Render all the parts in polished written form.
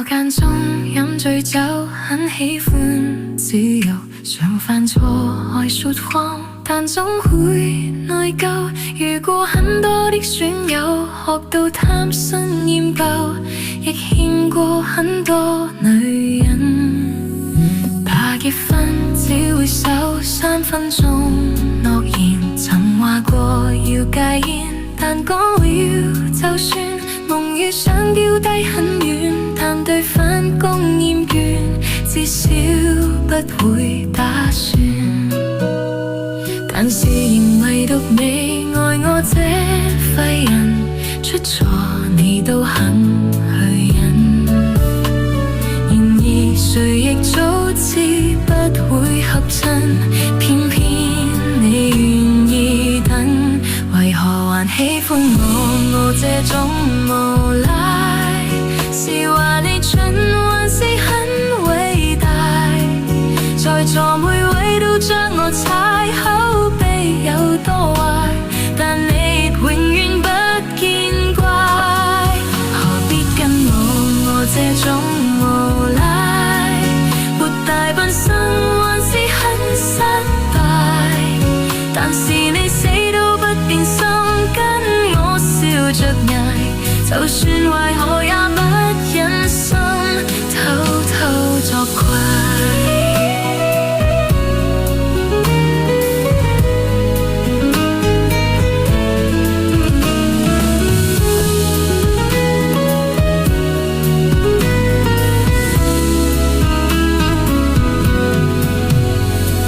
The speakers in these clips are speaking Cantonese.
間中飲醉酒，很喜歡自由，常犯錯愛說謊，但總會內疚。遇過很多的損友，學到貪新厭舊，亦欠過很多女人。怕結婚只會守3分鐘諾言，曾話過要戒煙，但講了就算。夢與想丟低很遠，但對返工厭倦，至少不會打算。但是仍唯獨你愛我這廢人，出錯你都肯去忍。然而誰亦早知不會合襯，偏偏你願意等，為何還喜歡我這種無賴？是話你蠢還是很偉大？在座每位都將我踩，口碑有多壞，但你永遠不見怪。何必跟我這種無賴？沒大笨生還是很失敗，但是你死都不變心，跟我笑着捱，就算壞我也不忍心偷偷作怪。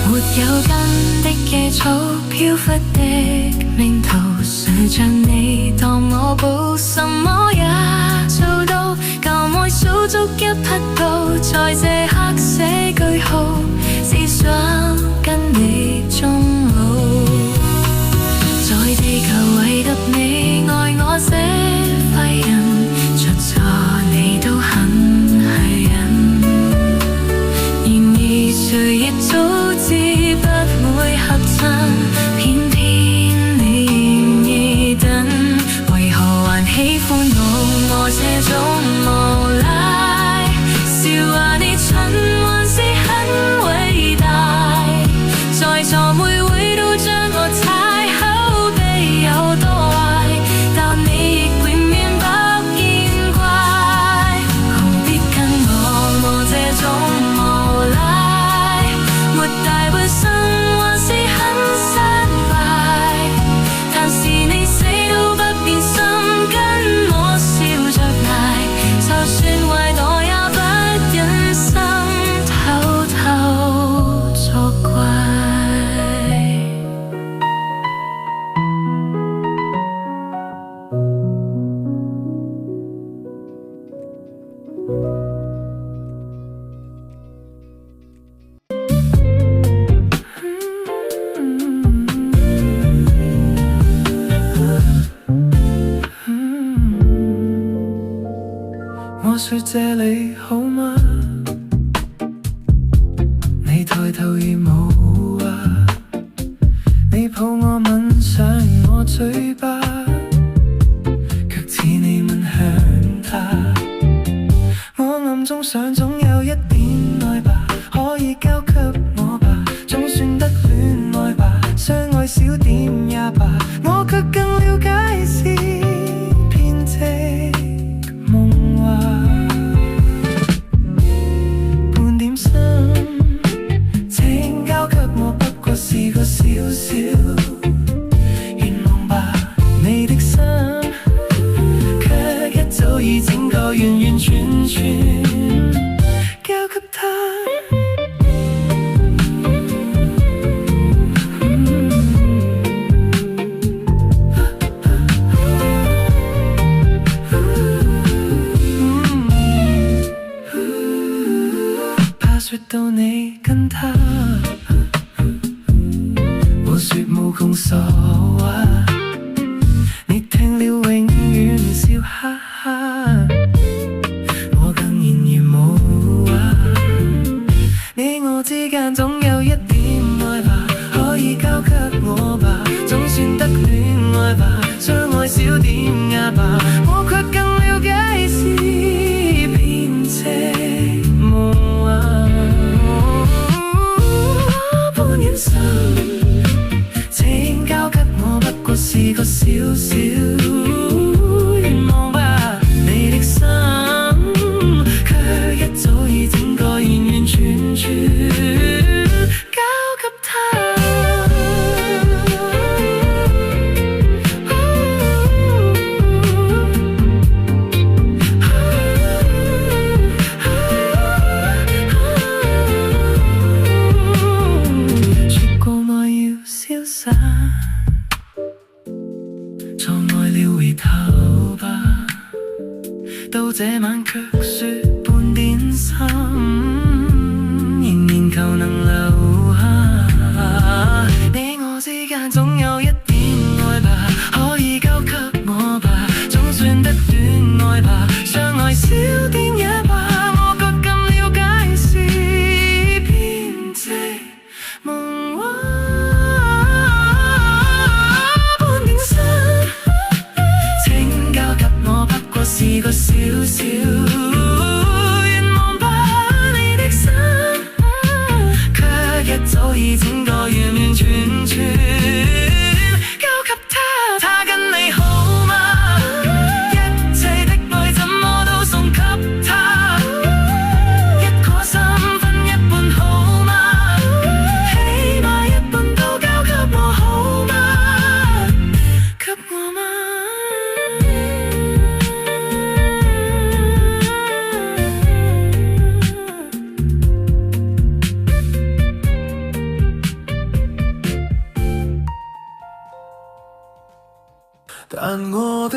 沒有根的野草，飄忽的命途，誰像你當我寶，什麼也做到，舊愛數足一匹布，在這刻寫句號，只想跟你終老。在地球唯獨你愛我這廢人，出錯你都肯去忍。然而誰亦早知不會合襯，偏偏你願意等，為何還喜歡我這種無賴？是話你蠢還是很偉大？在座每位都將我踩，口碑有多壞，但你亦永遠不見怪。何必跟我這種無賴？沒大半生還是很失敗，但是你死都不變心，跟我笑着捱，就算壞我也不忍心偷偷作怪。我說這裏好嗎？你抬頭而無話，你抱我吻上我嘴巴，卻似你吻向他。我暗中想總有一點愛吧，可以交給我吧，總算得戀愛吧，相愛少點也罷，我卻更了解是編織夢話。半點心請交給我，不過是個小小願望吧，你的心卻一早已整個完完全全交給他。怕說到你跟他，我說無窮傻話，你聽了永遠笑哈哈，我更然而無話。你我之間總有一點愛吧，可以交給我吧，總算得戀愛吧，相愛少點也罷，我卻更了解是編織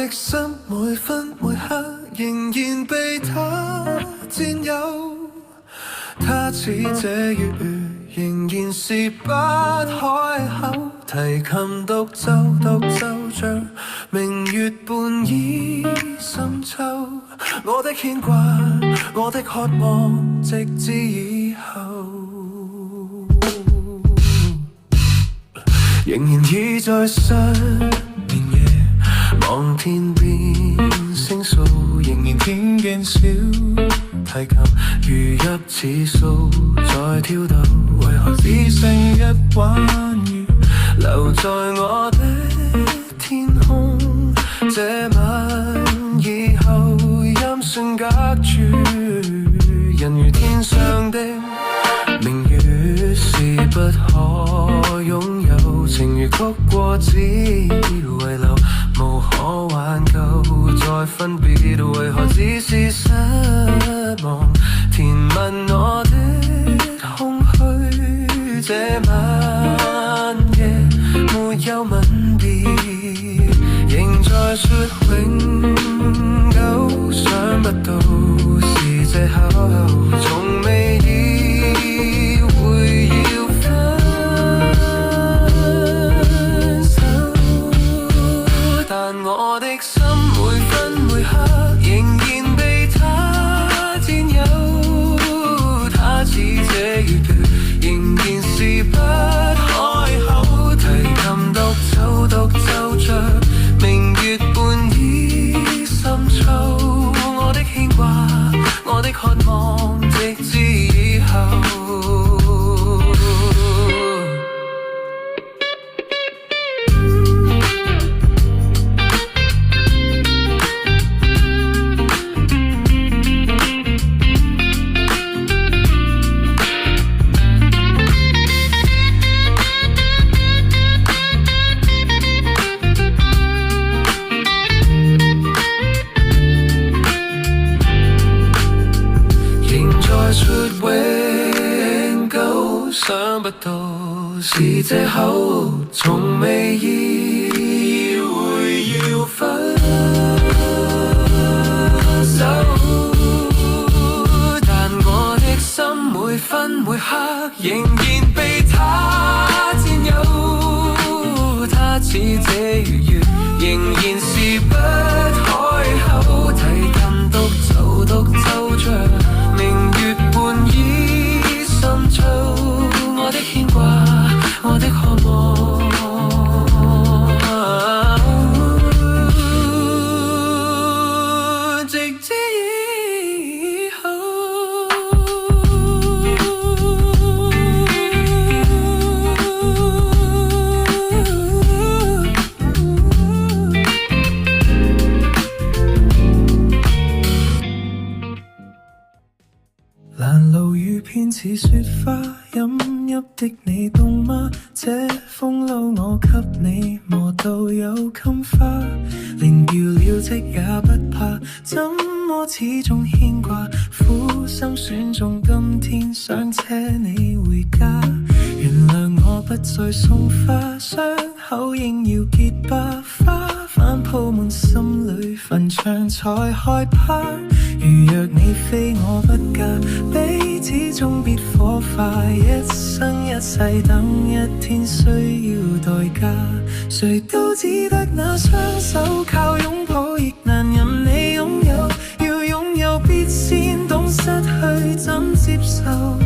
的心每分每刻仍然被他佔有，他似這月圓仍然是不開口，提琴獨奏獨奏着明月半倚深秋，我的牽掛，我的渴望，直至以後，仍然倚在失眠夜，望天邊星數，仍然聽見小提琴如泣似訴在跳動，為何只剩一彎月留在我的天空？這晚以後音訊隔絕，人如天上的明月是不可擁有，情如曲過只遺留，無可挽救再分別，為何只是失望填滿我的空虛？這晚夜沒有吻別，仍在說永久，想不到是藉口，從未意會要分手，但我的心每分每刻仍然被他佔有，他似這月圓仍然是不開口，提琴獨奏獨奏着明月半倚深秋，我的牽掛，我的渴望，直至以後。想不到是藉口，從未意會要分手，但我的心每分每刻仍然被他佔有，他似這月圓仍然是不開口，提琴獨奏獨奏着明月半倚深秋，我的牽掛，我的渴望，直至以後。攔路雨偏似雪花，飲的你凍嗎？這風褸我給你磨到有襟花，連掉了職也不怕，怎麼始終牽掛？苦心選中今天想車你回家，原諒我不再送花，傷口應要結疤，花瓣鋪滿心裏，墳場才害怕。如若你非我不嫁，彼此終必火化，一生一世等一天需要代價。誰都只得那雙手，靠擁抱亦難任你擁有，要擁有必先懂失去怎接受。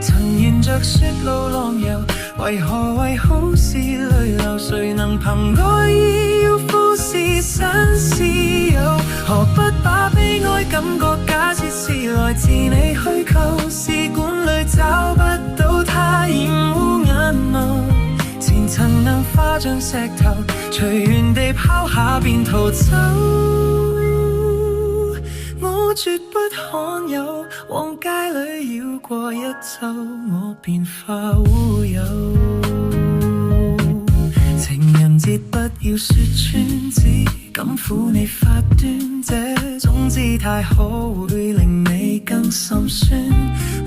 曾沿着雪路浪遊，為何為好事淚流？誰能憑愛意要富士山私有？何不把悲哀感覺假設是來自你虛構？試管裏找不到它染污眼眸，前塵硬化像石頭，隨緣地拋下便逃走。我絕不罕有，往街裏繞過一周，我便化烏有。情人節不要說穿，只敢撫你發端，這種姿態可會令你更心酸。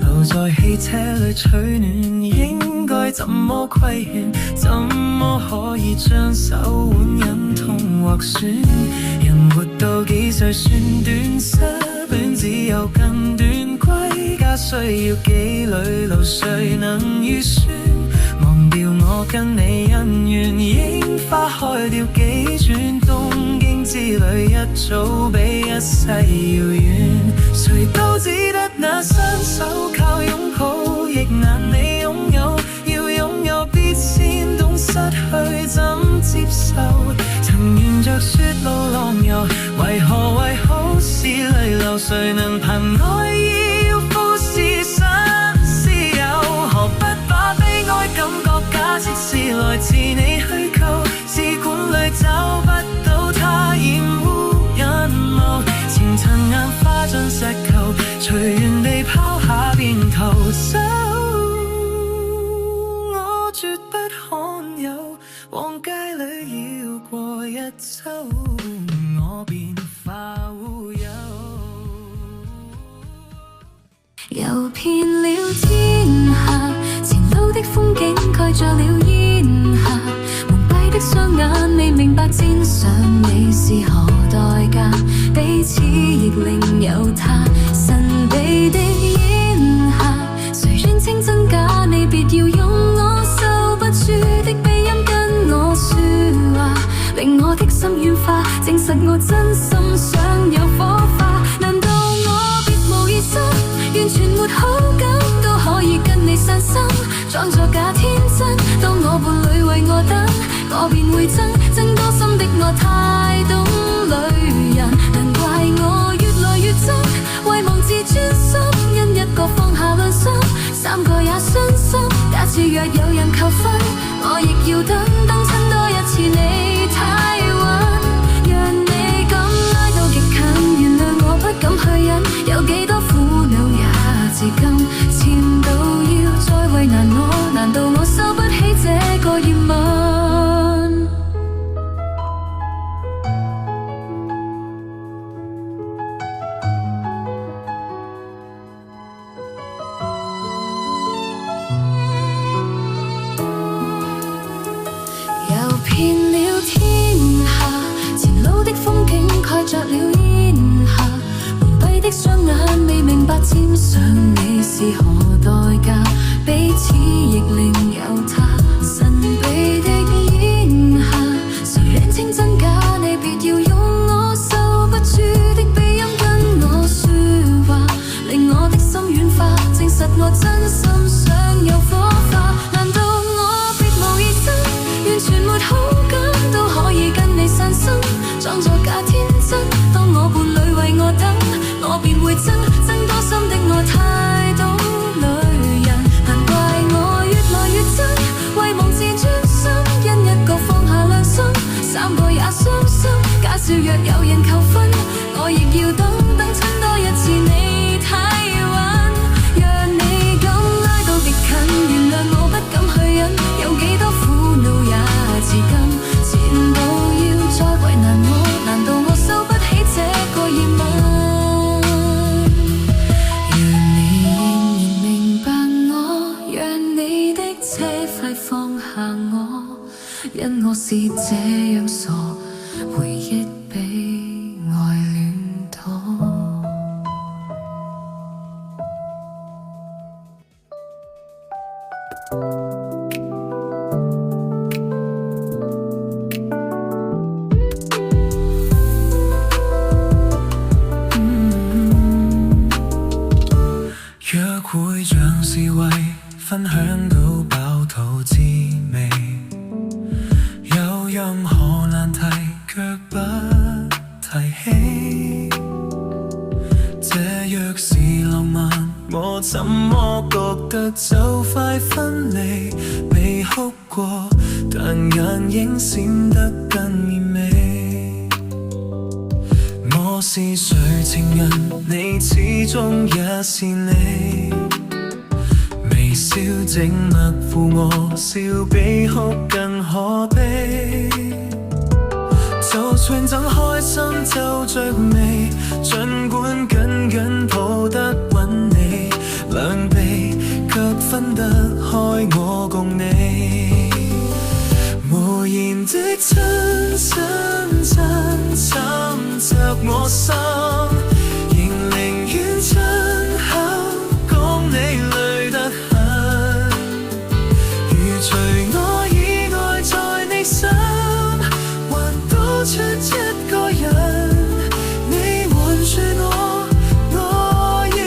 留在汽車裏取暖，應該怎麼規勸？怎麼可以將手腕忍痛劃損？人到幾歲算短？失戀只有更短，歸家需要幾里路，誰能預算？忘掉我跟你恩怨，櫻花開掉幾轉，東京之旅一早比一世遙遠。誰都只得那雙手，靠擁抱亦難你擁有，要擁有必先懂失去怎接受。曾沿着雪路浪遊，為何為好事淚流？誰能憑愛意要富士山私有？何不把悲哀感覺假設是來自你虛構？試管裏找不到它，染污眼眸。前塵硬化進石球，隨緣地拋下便逃走。我絕不罕有，往街裏繞過一周，我便化烏有。遊遍了天下，前路的風景蓋着了煙霞，蒙蔽的雙眼未明白肩上你是何代價，彼此亦另有他。神秘的煙霞，誰願稱真假？你別要用我受不住的鼻音跟我說話，令我的心軟化，證實我真心想有火花。難道我別無意心，完全沒好感都可以跟你散心，裝作假天真。當我伴侶為我等，我便會憎多心的我太懂女人。難怪我越來越憎，遺忘自尊心，因一個放下論心，三個也傷心。假設若有人求婚，我亦要等親多一次你太晚，讓你咁拉到極近，原諒我不敢去忍，有幾多苦惱也自禁，前度要再為難我，難道我收不起這個熱吻？遊遍了天下，前路的風景蓋着了煙霞，蒙蔽的雙眼未明白肩上你是何代價，彼此亦另有他。神秘的煙霞，誰人稱真假？你別要用我受不住的鼻音跟我說話，令我的心軟化，證實我真心想有火花。難道我別無意心，完全沒好感都可以跟你散心，裝作假天真。當我伴侶為我等，我便會憎多心的我太懂女人。難怪我越來越憎，遺忘自尊心，因一個放下良心，三個也傷心。假設若有人求婚，我亦要等親多一次你太晚，讓你咁拉到極近，原諒我不敢去忍，有幾多苦惱也自禁，前度要再為難我，難道我收不起這個熱吻？讓你仍然明白我，讓你的這塊放下我，因我是這樣傻，回憶比愛戀多。約會像是為分享到飽肚滋味，有任何難題卻不提起。這若是浪漫，我怎麼覺得就快分離？未哭過，但眼影閃得更豔美。我是誰情人，你始終也是你。微笑靜默負我，笑比哭更可悲。就算怎開心皺着眉，儘管緊緊抱得穩你，兩臂卻分得開我共你。無言的親親親，尋着我心，仍寧願親口講你累得很。如除我以外在你心，還多出一個人，你瞞住我，我亦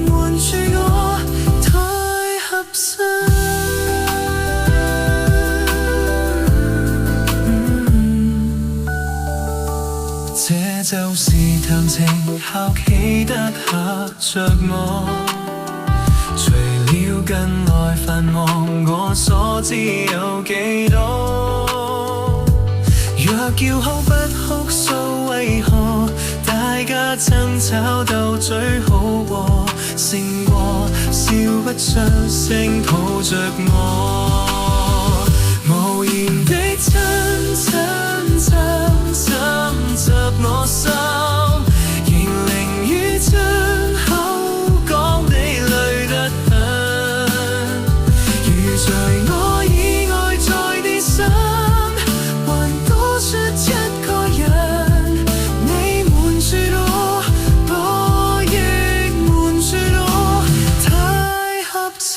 瞞住我，太合身。這就是談情效企得下着我，除了近來繁忙，我所知有幾多？若叫哭不哭訴，為何大家爭吵鬥嘴好過？勝過笑不出聲抱着我，無言的親親親侵襲我心，仍寧於親口講你累得很。如在我以外在你心，還多出一個人，你瞞住我，我亦瞞住我，太合襯。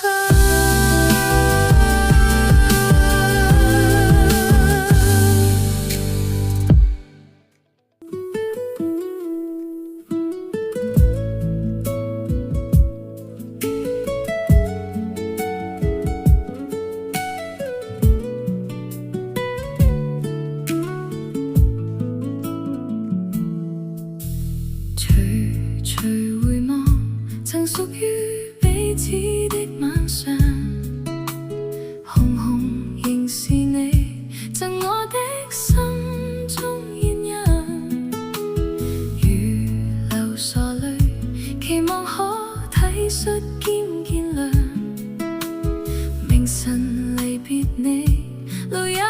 隨回望曾屬於彼此的晚上，紅紅仍是你贈我的心中煙癮，如流傻淚，期望可體恤兼見諒。明晨離別你，路也許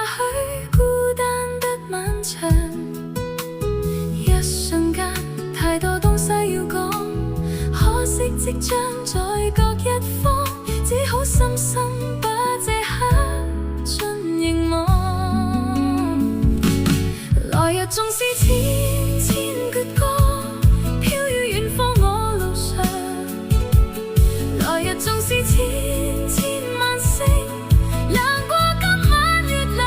孤單得漫長，一瞬間太多東西要講，可惜即將在各一方，只好深深把這刻盡凝望。來日縱是千千闕歌，飄於遠方我路上，來日縱是千千萬星，亮過今晚月亮，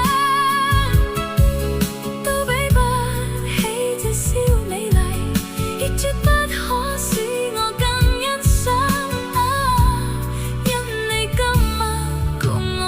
都比不起這宵美麗，亦絕不可使我更欣賞。因你今晚共我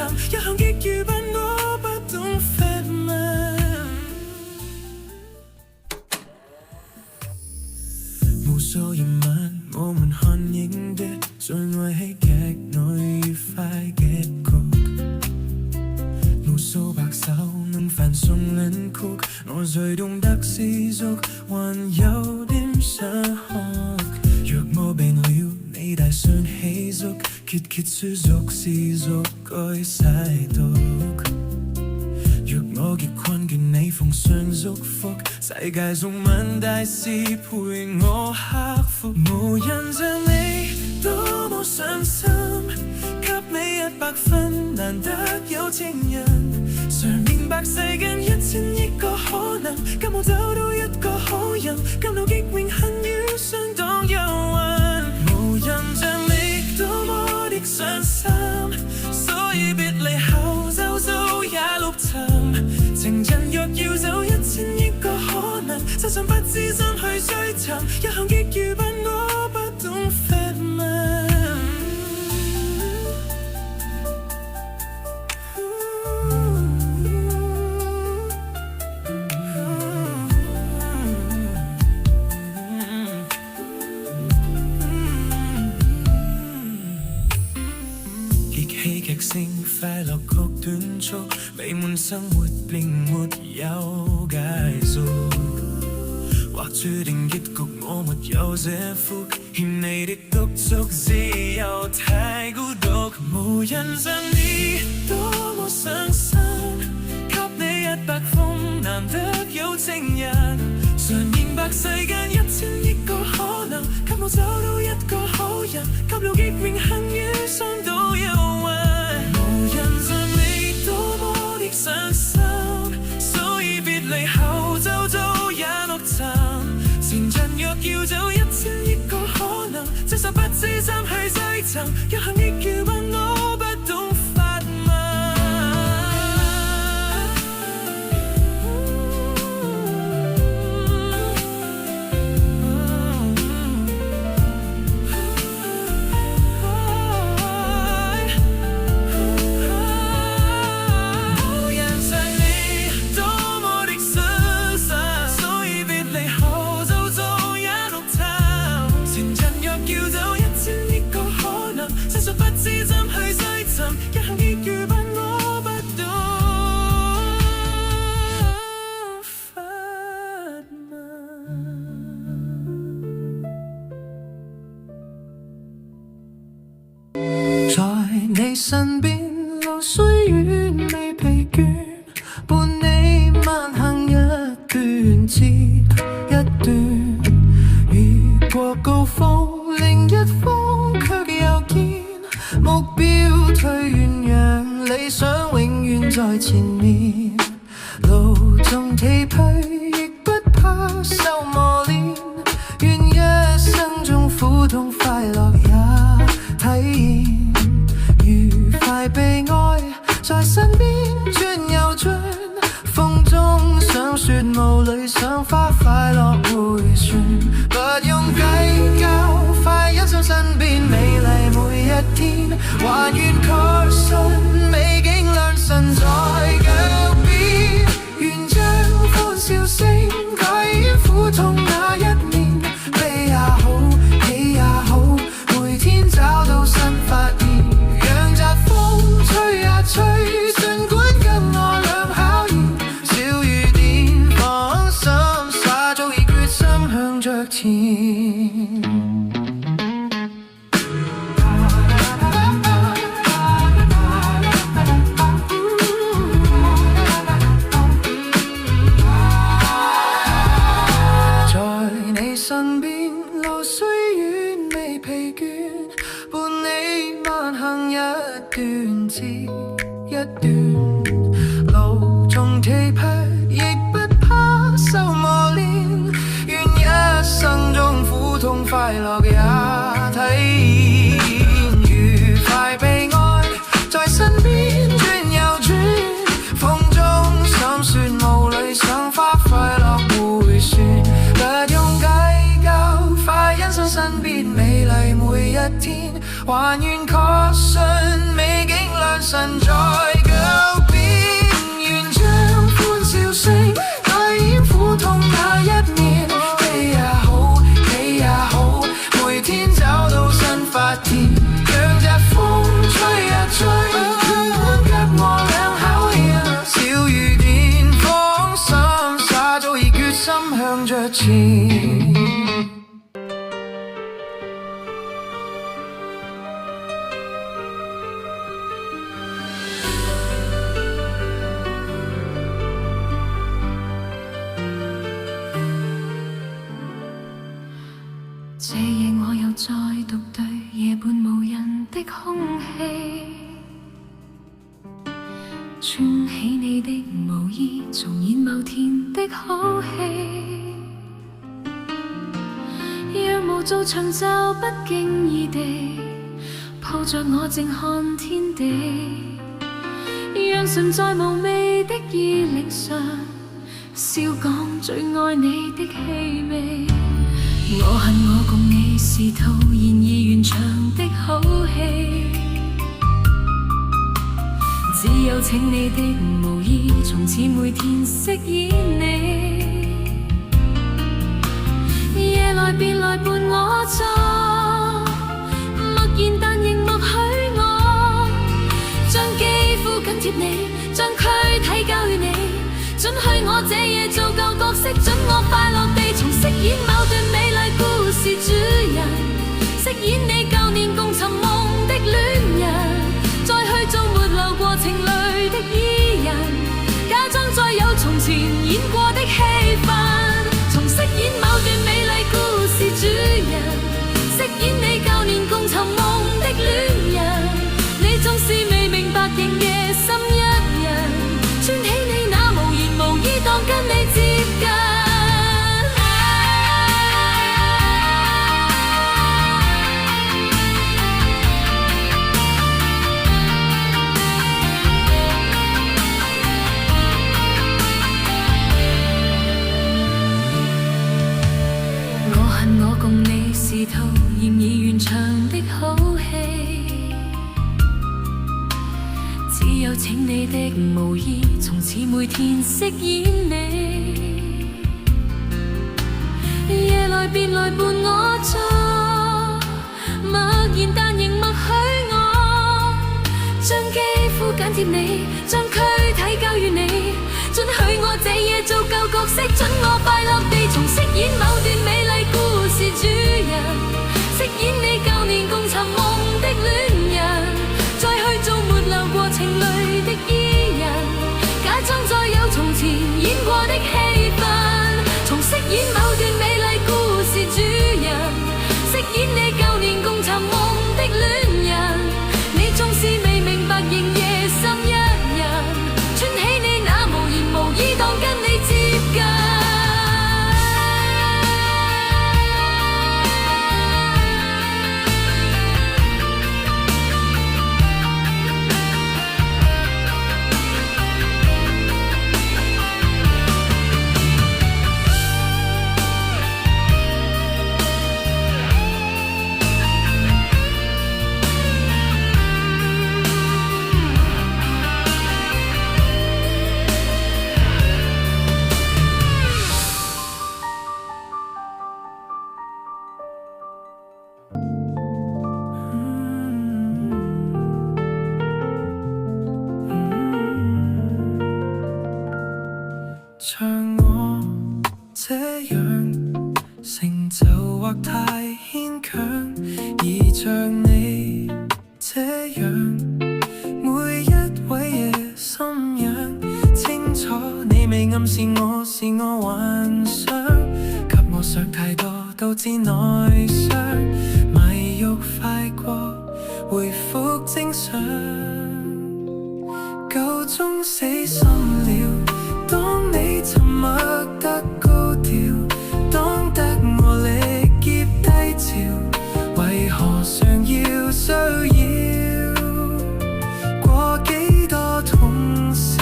尋，一向極愚笨，我不懂發問。無數疑問，我們看影的在愛喜劇內愉快結局。無數白手能翻送戀曲，我最懂得世俗，還有點想學。若我病了，你帶上喜足，揭書俗世俗該洗讀。若我極困倦，你奉上祝福，世界中問大事陪我克服。無人像你多麼傷心，給你100分，難得有情人。常明白世間1000億個可能，今我找到一個好人，今路極榮幸遇上當憂鬱。無人像你多麼的傷心，所以別離後就遭也陸沉。情人若要走1000億個可能，實在不知心去追尋，一向極愚笨，我不懂發問。喜劇性快樂曲短促，美滿生活並沒有解數，或注定結局我沒有這福，欠你的督促只有太孤獨。無人像你多麼傷心，給你100封，難得有情人。常明白世間1000億個可能，給我找到一個好人，給了極榮幸遇上到憂鬱。無人像你多麼的傷心，所以別離後就遭也陸沉。前人若要走1000億個可能，即使不知心去追尋，一向極愚笨，我不懂發問。你身邊路雖遠未疲倦，伴你慢行一段接一段。越過高峰，另一峰卻又見目標退遠，讓理想永遠在前面。路縱崎嶇，亦不怕受磨練，願一生中苦痛快樂也體驗。愉快被愛在身邊轉又轉，風中想說霧裏賞花，快樂迴旋，不用計較，快欣賞身邊美麗每一天，還願確信美景良辰在腳邊，願將歡笑聲改演苦痛那一面，悲也好，喜也好，每天找到新發現。吹呀吹，儘管跟我倆考驗，小雨點放心，灑早已決心向着前。在你身邊，路雖遠未疲倦，伴你慢行一段接一段，路縱崎嶇，亦不怕受磨練，願一生中苦痛快樂也體驗。愉快被愛在身邊轉又轉，風中想說霧裏賞花，快樂迴旋，不用計較，快欣賞身邊美麗每一天，還願確信美景良神在腳邊，願將歡笑聲帶掩苦痛那一面。企也好，企也好，每天找到新發現，讓這風吹呀吹，給我兩口氣，小雨點放心，灑早已決心向着前。這夜我又再獨對夜半無人的空氣，穿起你的毛衣，重演某天的好戲。讓無造長袖不經意地抱着我靜看天地，讓唇在無味的衣領上笑講最愛你的氣味。我恨我共你是套現已完場的好戲，只有請你的無意從此每天飾演你，夜來便來伴我坐，默然但仍默許我，將肌膚緊貼你，將軀體交予你，准許我這夜做舊角色，准我快樂地重飾演某段美麗故事主人，飾演你舊年共尋夢的戀人，再去做沒流過情淚的伊人，假裝再有從前演過的戲份，重飾演某段美麗故事主人，飾演你舊年共尋夢的戀人，你縱是未明白仍夜深一人，穿起你那無言無意當跟你接近。我共你是套現已完場的好戲，只有請你的無意從此每天飾演你，夜來便來伴我坐，默然但仍默許我，將肌膚緊貼你，將軀體交予你，准許我這夜做舊角色，准我快樂地重飾演某段美麗故事主人，飾演你舊年共尋夢的戀人，再去做沒流過情淚的伊人，假裝再有從前演過的戲份，重飾演某段美麗故事主人，飾演你舊年共尋夢的戀人，你縱是未明白仍夜深一人，穿起你那無言無意當跟你接近。像我這樣成就或太牽強，而像你這樣每一位夜心癢，清楚你未暗示我是我幻想，給我想太多導致內傷，迷欲快過回復正常，夠鐘死心了。當你沉默得高調，當得我力竭低潮，為何常要需要過幾多通宵，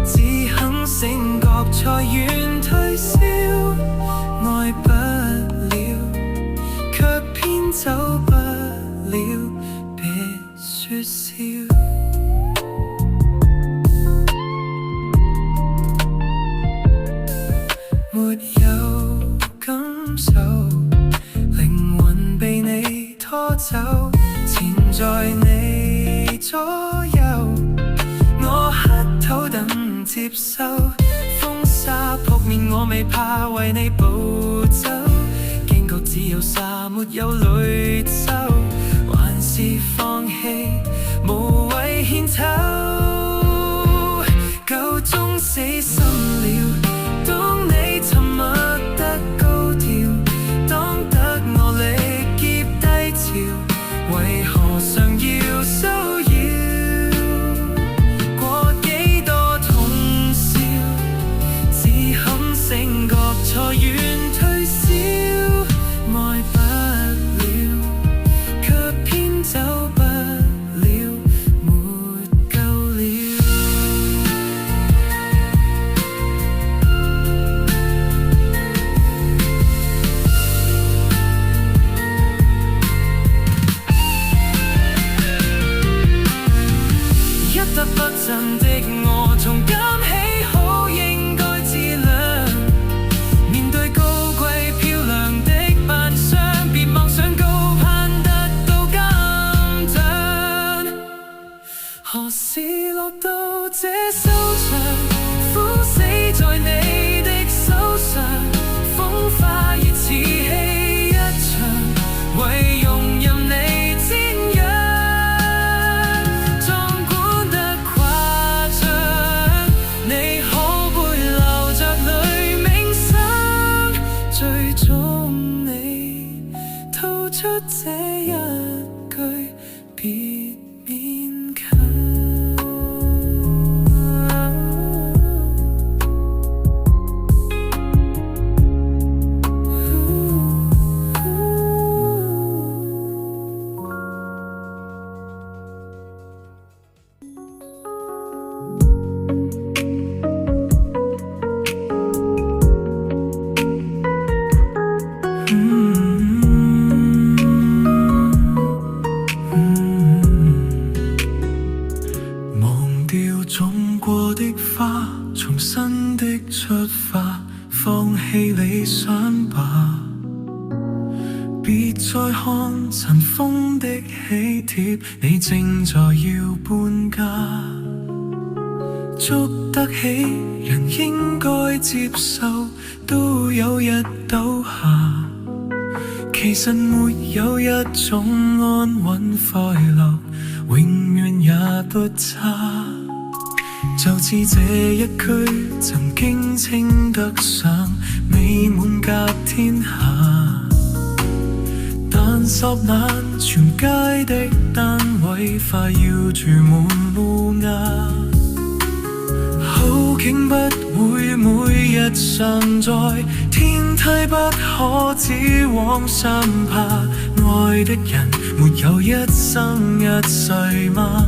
只肯醒覺才願退燒，愛不了卻偏走不了，別說笑。接受。風沙撲面我未怕為你暴走，驚覺只有沙沒有淚洲，還是放棄無謂獻醜，夠鐘死心了。當你沉默得高調，當得我力竭低潮，為何常要騷擾？過幾多通宵，只肯醒覺錯願推銷，愛不了，卻偏走不了，沒救了。一得不振的我，從今起好應該自量。面對高貴漂亮的扮相，別妄想高攀得到金獎。何時落到這收場？苦死在你的手上，風化熱似戲一場，為容任你瞻仰。出這一句，別勉強。種過的花，重新的出發，放棄理想吧，別再看塵封的喜帖，你正在要搬家。捉得起人應該接受，都有日倒下，其實沒有一種安穩快樂永遠也不差。就似這一區曾經稱得上美滿甲天下，但霎眼全街的單位快要住滿烏鴉。好景不會每日常在，天梯不可只往上爬，愛的人沒有一生一世嗎？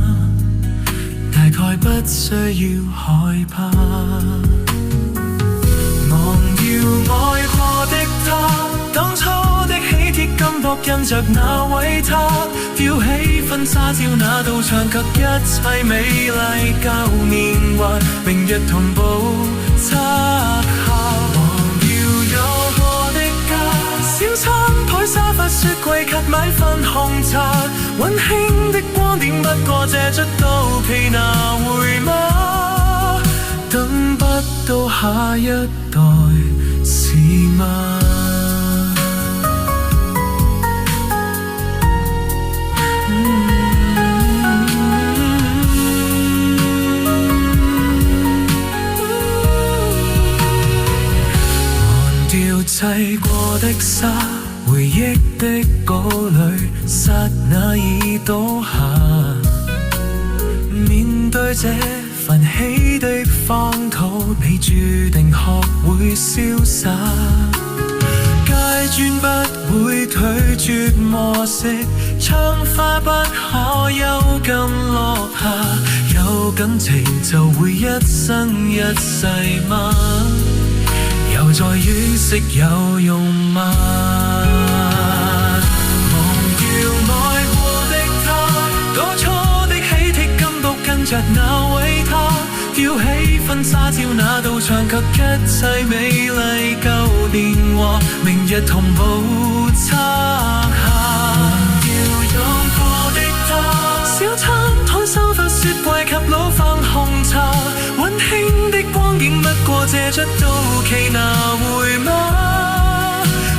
大概不需要害怕，忘掉愛過的他，當初的喜帖金箔印着那位他，丟起婚紗照那道牆及一切美麗舊年華，明日同步拆下。忘掉有過的家，小餐台沙發雪櫃及米飯紅茶，溫馨的光點不過借出刀皮拿回嗎？等不到下一代是嗎？忘掉砌過的沙，回憶的堡壘，剎那已倒下。面對這奮起的荒土，你注定學會瀟灑。階磚不會拒絕磨蝕，窗花不可幽禁落下。有感情就會一生一世嗎？又再惋惜有用嗎？着那位他，丟起婚紗照那道牆及一切美麗舊年華，明日同步拆下。忘掉用過的他，小餐台沙發雪櫃及老飯紅茶，溫馨的光我借出到期拿回嗎？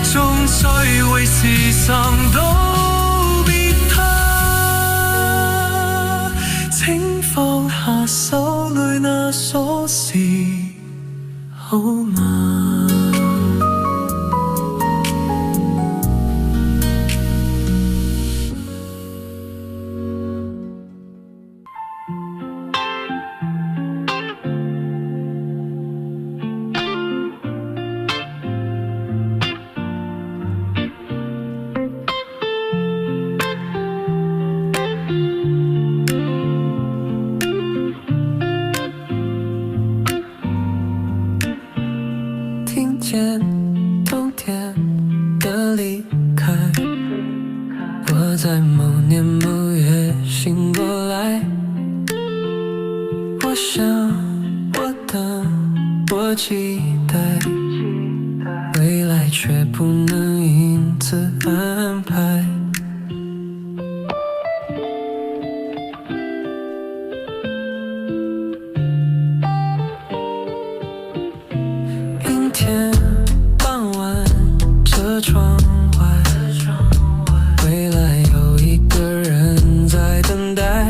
終須為時常道別他，請放下手裏那鎖匙好嗎？听见冬天的离开，我在某年某月醒过来。我想，我等，我期待，未来却不能因此安排。阴天傍晚，车窗外，未来有一个人在等待。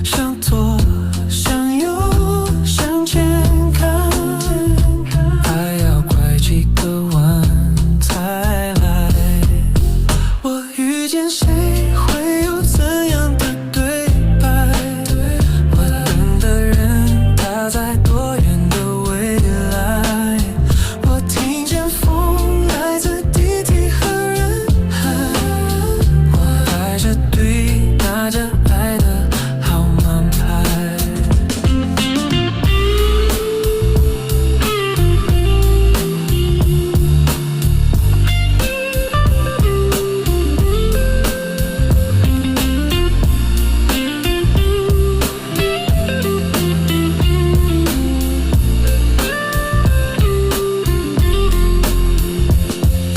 向左，向右，向前看，还要拐几个弯才来。我遇见谁，会有怎样的对白？我等的人，他在多远的未来？我听见风来自地铁和人海，我排着队拿着爱的号码牌。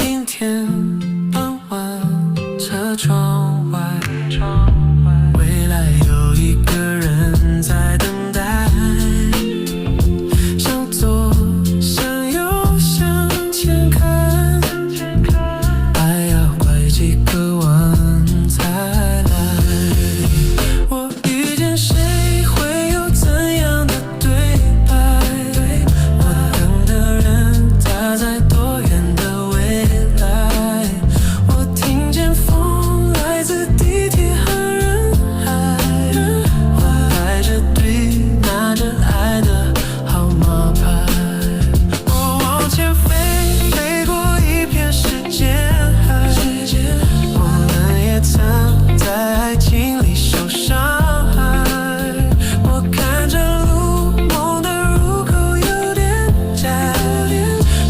阴天傍晚，车窗外，未来有一个人在等待。向左，向右，向前看，还要拐几个弯才来。我遇见谁，会有怎样的对白？我等的人，他在多远的未来？我听见风来自地铁和人海，我排着队拿着爱的号码牌。我往前飞，飞过一片时间海，我们也曾在爱情里受伤害。我看着路，梦的入口有点窄，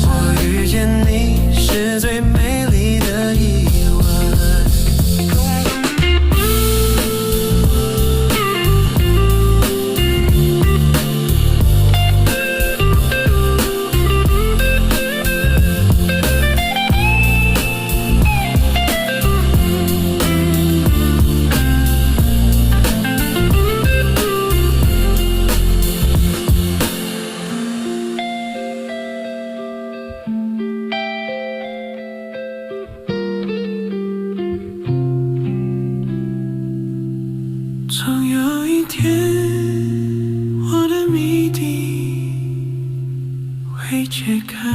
我遇见你是最美丽的意外。总有一天，我的谜底会解开。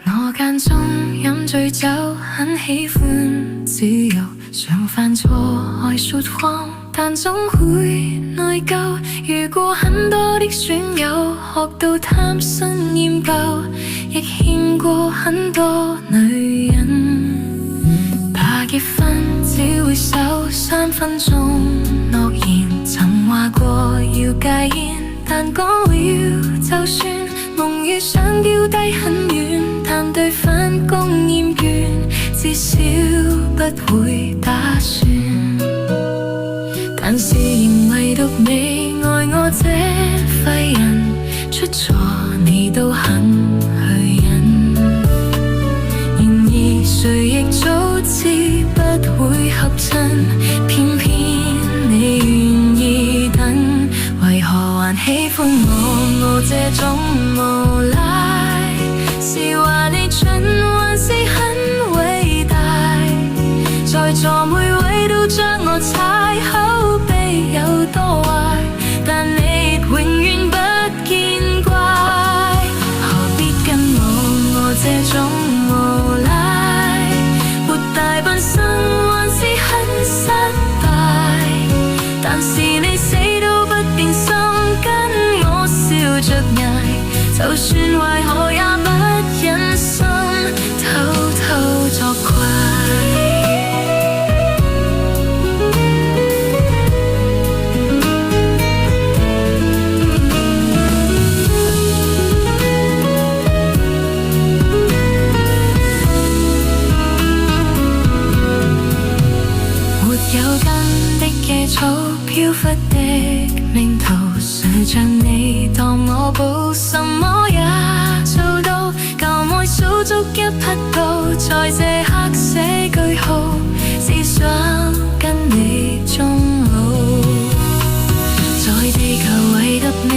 我間中飲醉酒，很喜歡自由，常犯錯愛說謊，但總會內疚。遇過很多的損友，學到貪新厭舊，亦欠過很多女人。怕結婚只會守3分鐘諾言，曾話過要戒煙，但講了就算。夢與想丟低很遠，但對分公厭倦，至少不會打算。但是仍唯獨你愛我這廢人，出錯你都肯去忍。然而誰亦早知不會合襯，偏偏你願意等。為何還喜歡我這種無賴？是話你蠢還是很偉大？在座每位都將我踩，口碑有多壞，但你永遠不見怪。何必跟我這種無賴？活大半生還是很失敗，但是你死都不變心，跟我笑着捱，就算壞我也不忍心偷偷作怪。沒有根的野草，飄忽的命途，誰像你當我寶，什麼也做到。舊愛數足一匹布，在這刻寫句號，只想跟你終老。在地球唯獨你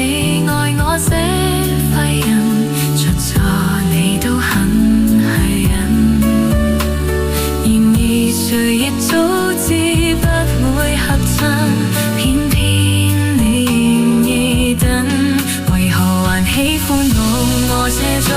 愛我這廢人，出錯你都肯去忍。然而誰亦早知不會合襯，偏偏你願意等。為何還喜歡我這種